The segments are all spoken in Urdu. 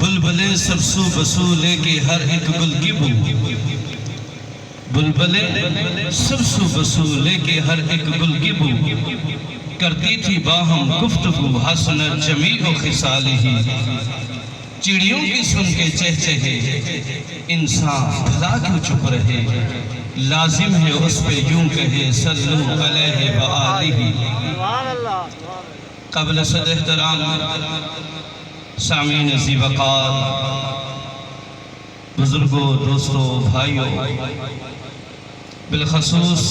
بلبلیں سب سو بسو لے کے ہر ایک گل کی بو، بلبلیں سب سو بسو لے کے ہر ایک گل کی بو، کرتی تھی باہم گفتگو حسن جمیع خصالہ، چڑیوں کی سن کے چہچہے انسان بھلا کیوں چپ رہے، لازم ہے اس پہ یوں کہے صلو علیہ وآلہ۔ قبل صد احترام سامعین ذی وقار، بزرگوں، دوستوں، بھائیوں، بالخصوص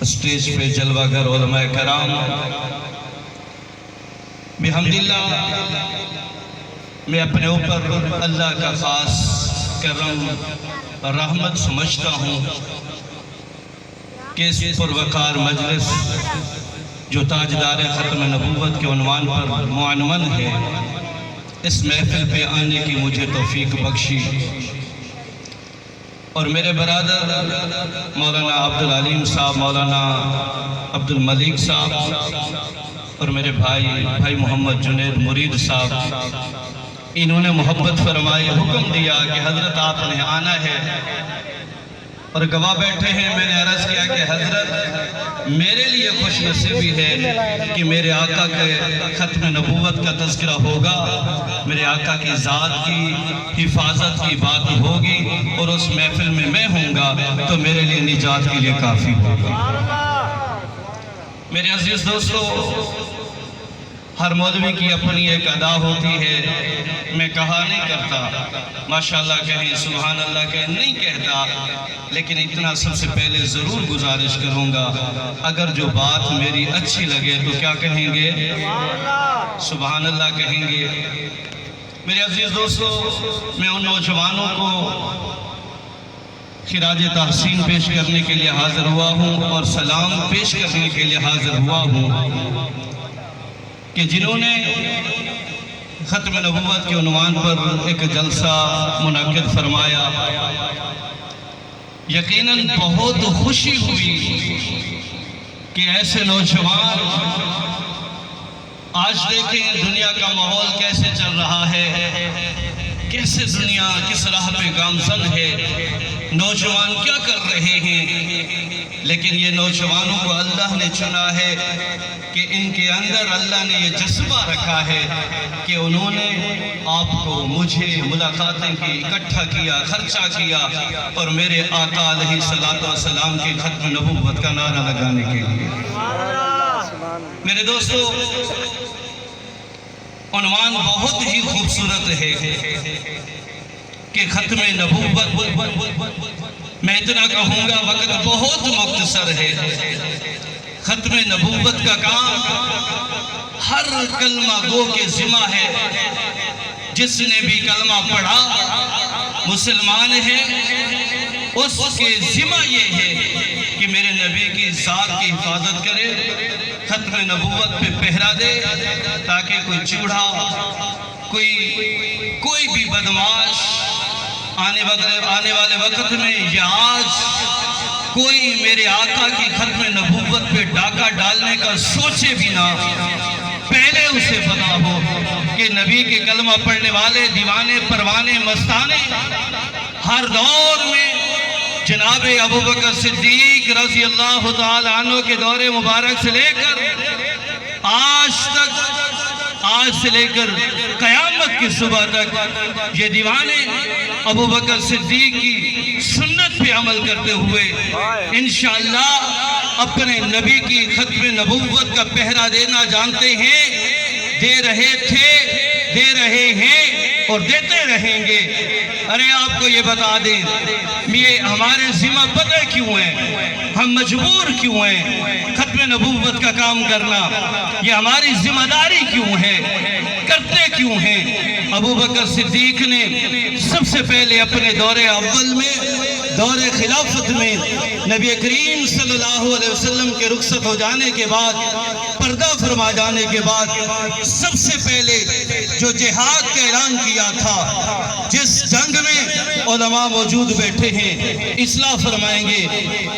اسٹیج پہ جلوہ گر علماء کرام، بحمدللہ میں اپنے اوپر اللہ کا خاص کرم رحمت سمجھتا ہوں کہ اس پروقار مجلس جو تاجدار ختم نبوت کے عنوان پر معنون ہے، اس محفل پہ آنے کی مجھے توفیق بخشی، اور میرے برادر مولانا عبدالعلیم صاحب، مولانا عبدالملک صاحب، اور میرے بھائی محمد جنید مرید صاحب، انہوں نے محبت فرمائی، حکم دیا کہ حضرت آپ نے آنا ہے، اور گواہ بیٹھے ہیں۔ میں نے عرض کیا کہ حضرت میرے لیے خوش نصیبی ہے کہ میرے آقا کے ختم نبوت کا تذکرہ ہوگا، میرے آقا کی ذات کی حفاظت کی بات ہوگی، اور اس محفل میں میں ہوں گا تو میرے لیے نجات کے لیے کافی ہوگا۔ میرے عزیز دوستو، ہر مولوی کی اپنی ایک ادا ہوتی ہے، میں کہا نہیں کرتا، ماشاءاللہ کہیں، سبحان اللہ کہیں، نہیں کہتا، لیکن اتنا سب سے پہلے ضرور گزارش کروں گا، اگر جو بات میری اچھی لگے تو کیا کہیں گے؟ سبحان اللہ کہیں گے۔ میرے عزیز دوستو، میں ان نوجوانوں کو خراج تحسین پیش کرنے کے لیے حاضر ہوا ہوں، اور سلام پیش کرنے کے لیے حاضر ہوا ہوں کہ جنہوں نے ختم نبوت کے عنوان پر ایک جلسہ منعقد فرمایا۔ یقیناً بہت خوشی ہوئی کہ ایسے نوجوان، آج دیکھیں دنیا کا ماحول کیسے چل رہا ہے، کیسے دنیا کس راہ پہ گامزن ہے، نوجوان کیا کر رہے ہیں، لیکن یہ نوجوانوں کو اللہ نے چنا ہے کہ ان کے اندر اللہ نے یہ جذبہ رکھا ہے کہ انہوں نے آپ کو، مجھے ملاقاتیں کی، اکٹھا کیا، خرچہ کیا، اور میرے آقا علیہ السلام کے ختم نبوت کا نعرہ لگانے کے لیے۔ میرے دوستو، عنوان بہت ہی خوبصورت ہے کہ ختم نبوت۔ میں اتنا کہوں گا، وقت بہت مختصر ہے۔ ختم نبوت کا کام ہر کلمہ گو کے ذمہ ہے، جس نے بھی کلمہ پڑھا مسلمان ہے، اس کے ذمہ یہ ہے کہ میرے نبی کی ذات کی حفاظت کرے، ختم نبوت پہ پہرا دے، تاکہ کوئی چوڑا، کوئی بھی بدماش آنے والے وقت میں یا آج کوئی میرے آقا کی ختم نبوت پہ ڈاکہ ڈالنے کا سوچے بھی نہ، پہلے اسے پتا ہو کہ نبی کے کلمہ پڑھنے والے دیوانے، پروانے، مستانے ہر دور میں جناب ابوبکر صدیق رضی اللہ تعالی عنہ کے دور مبارک سے لے کر آج سے لے کر قیامت کی صبح تک یہ دیوانے ابوبکر صدیق کی سنت پہ عمل کرتے ہوئے انشاءاللہ اپنے نبی کی ختم نبوت کا پہرا دینا جانتے ہیں، دے رہے تھے، دے رہے ہیں اور دیتے رہیں گے۔ ارے آپ کو یہ بتا دیں، یہ ہمارے ذمہ پتہ کیوں ہیں، ہم مجبور کیوں ہیں ختم نبوت کا کام کرنا، یہ ہماری ذمہ داری کیوں ہے، کرتے کیوں ہیں؟ ابوبکر صدیق نے سب سے پہلے اپنے دور اول میں، دور خلافت میں، نبی کریم صلی اللہ علیہ وسلم کے رخصت ہو جانے کے بعد، پردہ فرما جانے کے بعد، سب سے پہلے جو جہاد کا اعلان کیا تھا، جس جنگ میں علماء موجود بیٹھے ہیں، اصلاح فرمائیں گے،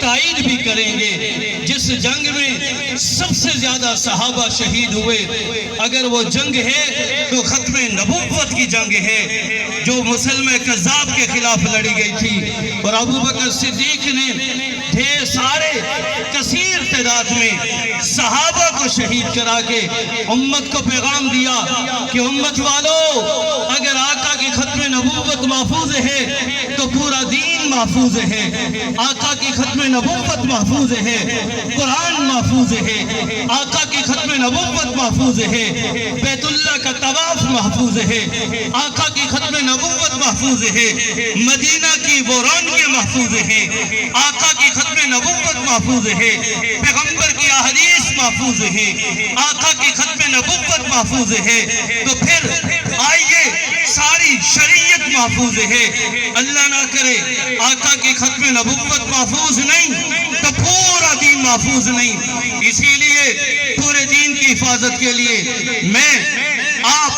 تائید بھی کریں گے، جس جنگ میں سب سے زیادہ صحابہ شہید ہوئے، اگر وہ جنگ ہے تو ختم نبوت کی کی جنگ ہے جو مسلمہ کذاب کے خلاف لڑی گئی تھی، اور ابو بکر صدیق نے ڈھیر سارے کثیر تعداد میں صحابہ کو شہید کرا کے امت کو پیغام دیا کہ امت والو، اگر آقا کی ختم نبوت محفوظ ہے تو پورا دین محفوظ ہے، آقا کی ختم نبوت محفوظ ہے، قرآن محفوظ ہے، آقا کی ختم نبوت محفوظ ہے، بیت اللہ کا طواف محفوظ ہے، آقا کی ختم نبوت محفوظ ہے، مدینہ کی وہ رونقیں محفوظ ہیں، آقا کی ختم نبوت محفوظ ہے، پیغمبر کی احادیث محفوظ ہے، آقا کی ختم نبوت محفوظ ہے، تو پھر آئیے ساری شریعت محفوظ ہے۔ اللہ نہ کرے آقا کی ختم نبوت محفوظ نہیں تو پورا دین محفوظ نہیں۔ اسی لیے پورے دین کی حفاظت کے لیے میں آپ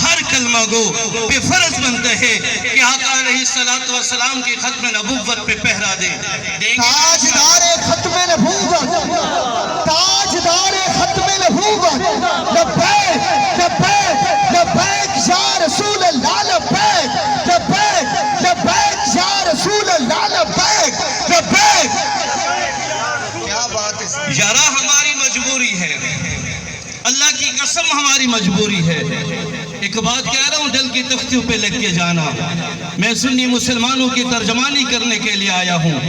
ہر کلمہ گو پہ فرض بنتا ہے کہ آقا علیہ السلام کی ختم نبوت پہ پہرا دیں۔ تاجدار ختم نبوت، تاجدار ختم نبوت، لبیک لبیک لبیک یا رسول اللہ، لبیک لبیک لبیک یا رسول اللہ، لبیک لبیک۔ کیا بات ہے یارا، ہماری مجبوری ہے، اللہ کی قسم ہماری مجبوری ہے۔ ایک بات کہہ رہا ہوں، دل کی تختیوں پہ لکھ کے جانا، میں سنی مسلمانوں کی ترجمانی کرنے کے لیے آیا ہوں۔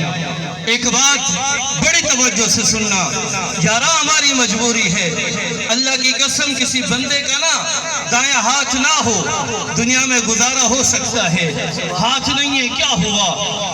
ایک بات بڑی توجہ سے سننا، یارا ہماری مجبوری ہے۔ اللہ کی قسم کسی بندے کا نا دایاں ہاتھ نہ ہو، دنیا میں گزارا ہو سکتا ہے، ہاتھ نہیں ہے کیا ہوا؟